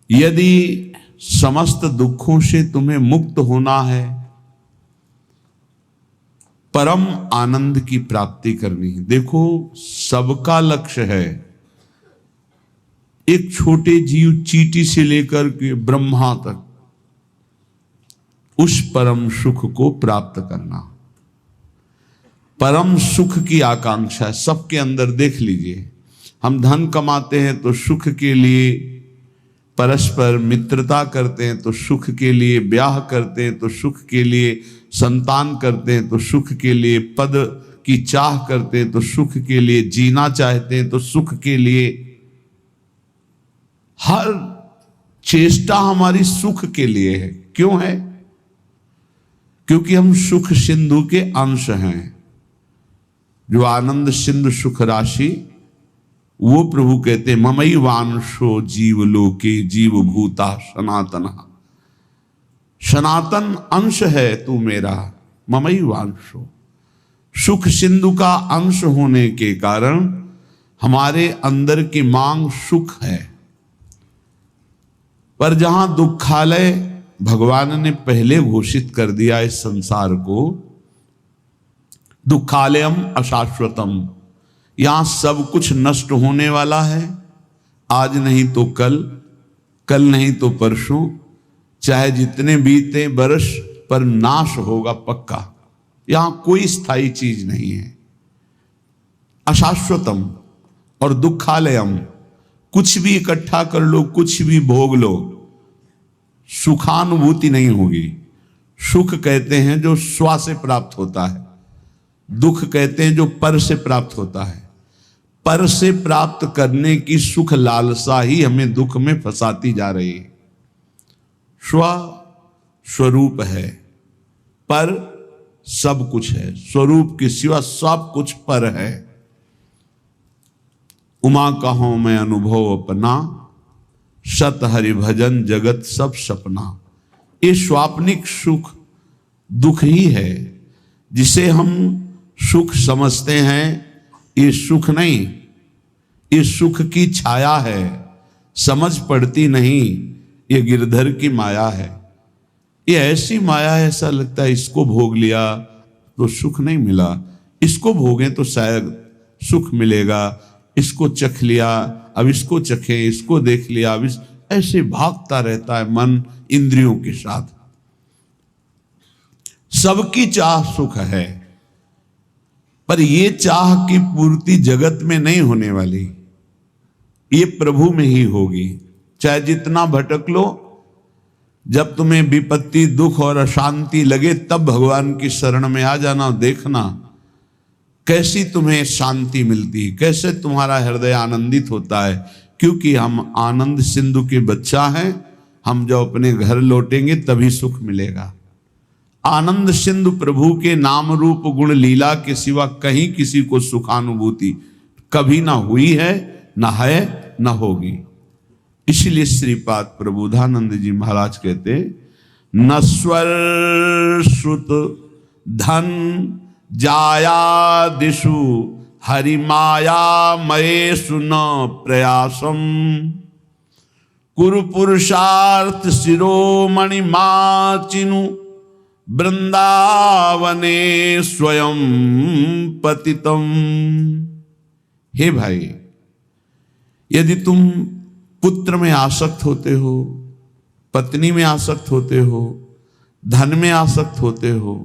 यदि समस्त दुखों से तुम्हें मुक्त होना है, परम आनंद की प्राप्ति करनी है। देखो, सबका लक्ष्य है, एक छोटे जीव चींटी से लेकर के ब्रह्मा तक उस परम सुख को प्राप्त करना। परम सुख की आकांक्षा सबके अंदर। देख लीजिए, हम धन कमाते हैं तो सुख के लिए, परस्पर मित्रता करते हैं तो सुख के लिए, ब्याह करते हैं तो सुख के लिए, संतान करते हैं तो सुख के लिए, पद की चाह करते हैं तो सुख के लिए, जीना चाहते हैं तो सुख के लिए। हर चेष्टा हमारी सुख के लिए है। क्यों है? क्योंकि हम सुख सिंधु के अंश हैं। जो आनंद सिंधु सुख राशि, वो प्रभु कहते हैं ममई वांशो जीव लोके जीव भूता सनातन। सनातन अंश है तू मेरा, ममई वांशो। सुख सिंधु का अंश होने के कारण हमारे अंदर की मांग सुख है। पर जहां दुखालय भगवान ने पहले घोषित कर दिया इस संसार को, दुखालयम अशाश्वतम, यहां सब कुछ नष्ट होने वाला है। आज नहीं तो कल, कल नहीं तो परसों, चाहे जितने बीते बरस, पर नाश होगा पक्का। यहां कोई स्थायी चीज नहीं है। अशाश्वतम और दुखालयम, कुछ भी इकट्ठा कर लो, कुछ भी भोग लो, सुखानुभूति नहीं होगी। सुख कहते हैं जो स्व से प्राप्त होता है, दुख कहते हैं जो पर से प्राप्त होता है। पर से प्राप्त करने की सुख लालसा ही हमें दुख में फंसाती जा रही है। स्व स्वरूप है, पर सब कुछ है। स्वरूप के सिवा सब कुछ पर है। उमा कहो मैं अनुभव अपना, सत हरि भजन जगत सब सपना। ये स्वाप्निक सुख दुख ही है, जिसे हम सुख समझते हैं। ये सुख नहीं, ये सुख की छाया है, समझ पड़ती नहीं। ये गिरधर की माया है। ये ऐसी माया है, ऐसा लगता है इसको भोग लिया तो सुख नहीं मिला, इसको भोगें तो शायद सुख मिलेगा, इसको चख लिया अब इसको चखे, इसको देख लिया अब इस, ऐसे भागता रहता है मन इंद्रियों के साथ। सबकी चाह सुख है, पर ये चाह की पूर्ति जगत में नहीं होने वाली, ये प्रभु में ही होगी। चाहे जितना भटक लो, जब तुम्हें विपत्ति दुख और अशांति लगे तब भगवान की शरण में आ जाना। देखना कैसी तुम्हें शांति मिलती, कैसे तुम्हारा हृदय आनंदित होता है। क्योंकि हम आनंद सिंधु के बच्चा हैं। हम जब अपने घर लौटेंगे तभी सुख मिलेगा। आनंद सिंधु प्रभु के नाम रूप गुण लीला के सिवा कहीं किसी को सुखानुभूति कभी ना हुई है, ना है, ना होगी। इसलिए श्रीपाद प्रबोधानंद जी महाराज कहते, नस्वर श्रुत धन जाया दिशु हरि माया मयेषु न प्रयासम कुरु पुरुषार्थ शिरोमणि माचिनु वृंदावने स्वयं पतितम। हे भाई, यदि तुम पुत्र में आसक्त होते हो, पत्नी में आसक्त होते हो, धन में आसक्त होते हो,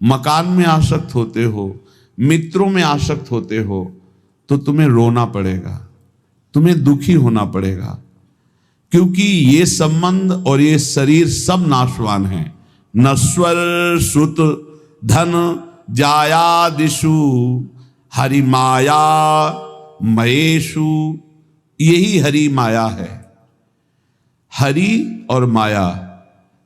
मकान में आसक्त होते हो, मित्रों में आसक्त होते हो, तो तुम्हें रोना पड़ेगा, तुम्हें दुखी होना पड़ेगा। क्योंकि ये संबंध और ये शरीर सब नाशवान है। नश्वर सुत धन जायादिषु हरि माया मयेषु, यही हरि माया है। हरि और माया,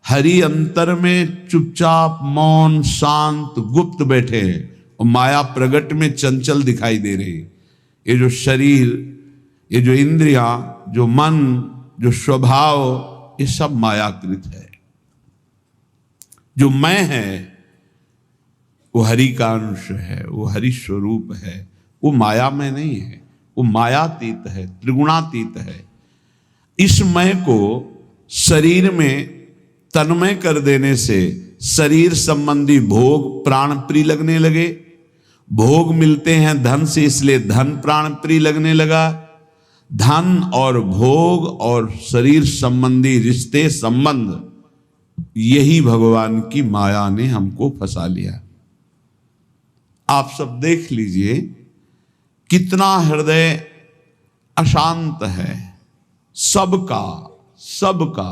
हरि अंतर में चुपचाप मौन शांत गुप्त बैठे हैं, और माया प्रगट में चंचल दिखाई दे रही। ये जो शरीर, ये जो इंद्रियां, जो मन, जो स्वभाव, ये सब मायाकृत है। जो मैं है वो हरि का अंश है, वो हरि स्वरूप है, वो माया में नहीं है, वो मायातीत है, त्रिगुणातीत है। इस मय को शरीर में तन्मय कर देने से शरीर संबंधी भोग प्राण प्रिय लगने लगे। भोग मिलते हैं धन से, इसलिए धन प्राण प्रिय लगने लगा। धन और भोग और शरीर संबंधी रिश्ते संबंध, यही भगवान की माया ने हमको फंसा लिया। आप सब देख लीजिए कितना हृदय अशांत है सबका।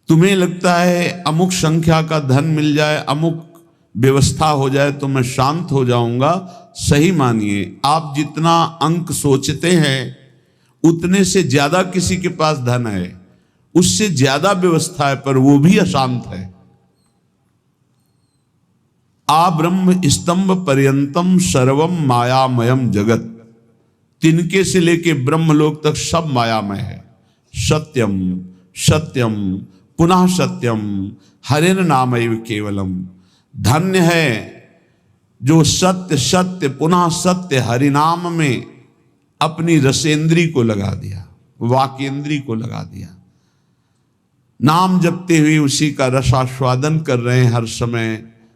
तुम्हें लगता है अमुक संख्या का धन मिल जाए, अमुक व्यवस्था हो जाए तो मैं शांत हो जाऊंगा। सही मानिए, आप जितना अंक सोचते हैं उतने से ज्यादा किसी के पास धन है, उससे ज्यादा व्यवस्था है, पर वो भी अशांत है। आ ब्रह्म स्तंभ पर्यंतम सर्वम मायामयम जगत, तिनके से लेके ब्रह्मलोक तक सब मायामय है। सत्यम सत्यम पुनः सत्यम हरेन नामैव केवलम। धन्य है जो सत्य सत्य पुनः सत्य हरिनाम में अपनी रसेंद्री को लगा दिया, वाकेंद्री को लगा दिया। नाम जपते हुए उसी का रसास्वादन कर रहे हैं हर समय।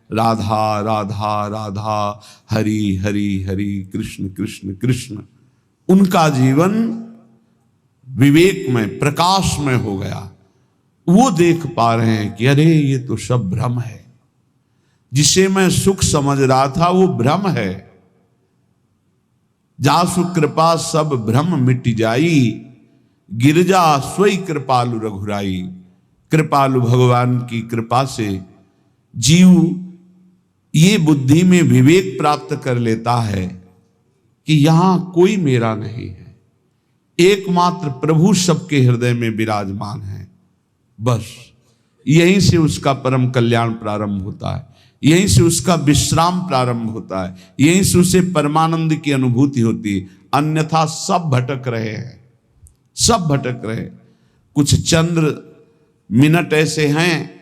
राधा राधा राधा, हरि हरि हरि, कृष्ण कृष्ण कृष्ण। उनका जीवन विवेक में प्रकाश में हो गया। वो देख पा रहे हैं कि अरे ये तो सब भ्रम है, जिसे मैं सुख समझ रहा था वो भ्रम है। जासु कृपा सब भ्रम मिट जाई, गिरजा सोई कृपालु रघुराई। कृपालु भगवान की कृपा से जीव ये बुद्धि में विवेक प्राप्त कर लेता है कि यहां कोई मेरा नहीं है, एकमात्र प्रभु सबके हृदय में विराजमान है। बस यहीं से उसका परम कल्याण प्रारंभ होता है, यहीं से उसका विश्राम प्रारंभ होता है, यहीं से उसे परमानंद की अनुभूति होती है। अन्यथा सब भटक रहे हैं, सब भटक रहे। कुछ चंद्र मिनट ऐसे हैं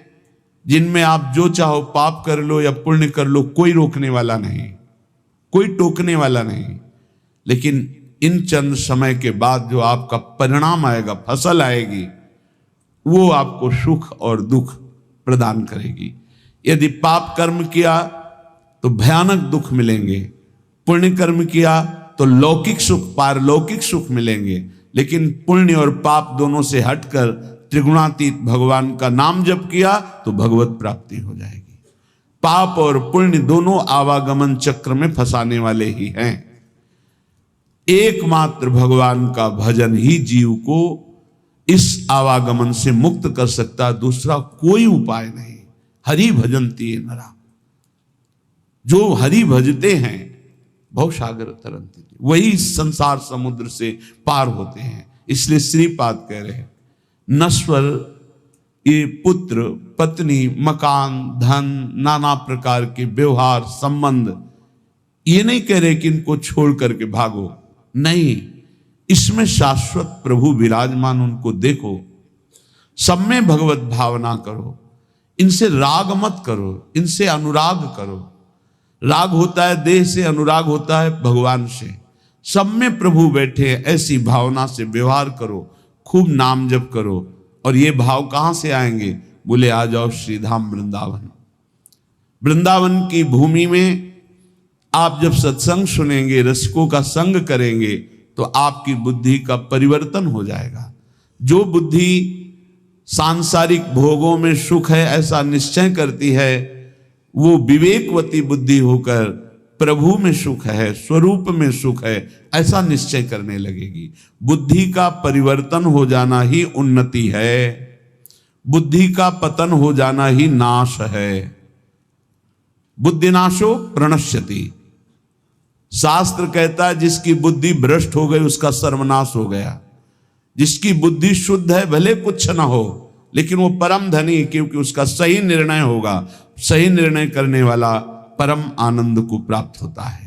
जिनमें आप जो चाहो पाप कर लो या पुण्य कर लो, कोई रोकने वाला नहीं, कोई टोकने वाला नहीं। लेकिन इन चंद समय के बाद जो आपका परिणाम आएगा, फसल आएगी, वो आपको सुख और दुख प्रदान करेगी। यदि पाप कर्म किया तो भयानक दुख मिलेंगे, पुण्य कर्म किया तो लौकिक सुख पारलौकिक सुख मिलेंगे। लेकिन पुण्य और पाप दोनों से हटकर त्रिगुणातीत भगवान का नाम जप किया तो भगवत प्राप्ति हो जाएगी। पाप और पुण्य दोनों आवागमन चक्र में फंसाने वाले ही हैं। एकमात्र भगवान का भजन ही जीव को इस आवागमन से मुक्त कर सकता, दूसरा कोई उपाय नहीं। हरि भजन्ति ये नरा, जो हरि भजते हैं भवसागर तरंति, वही संसार समुद्र से पार होते हैं। इसलिए श्रीपाद कह रहे हैं नश्वर ये पुत्र पत्नी मकान धन नाना प्रकार के व्यवहार संबंध, ये नहीं कह रहे कि इनको छोड़ करके भागो, नहीं, इसमें शाश्वत प्रभु विराजमान, उनको देखो, सब में भगवत भावना करो, इनसे राग मत करो, इनसे अनुराग करो। राग होता है देह से, अनुराग होता है भगवान से। सब में प्रभु बैठे, ऐसी भावना से व्यवहार करो, खूब नाम जप करो। और ये भाव कहां से आएंगे? बोले आ जाओ श्रीधाम वृंदावन। वृंदावन की भूमि में आप जब सत्संग सुनेंगे, रसिकों का संग करेंगे, तो आपकी बुद्धि का परिवर्तन हो जाएगा। जो बुद्धि सांसारिक भोगों में सुख है ऐसा निश्चय करती है, वो विवेकवती बुद्धि होकर प्रभु में सुख है, स्वरूप में सुख है, ऐसा निश्चय करने लगेगी। बुद्धि का परिवर्तन हो जाना ही उन्नति है, बुद्धि का पतन हो जाना ही नाश है। बुद्धिनाशो प्रणश्यति, शास्त्र कहता है जिसकी बुद्धि भ्रष्ट हो गई उसका सर्वनाश हो गया। जिसकी बुद्धि शुद्ध है भले कुछ ना हो, लेकिन वो परम धनी, क्योंकि उसका सही निर्णय होगा। सही निर्णय करने वाला परम आनंद को प्राप्त होता है।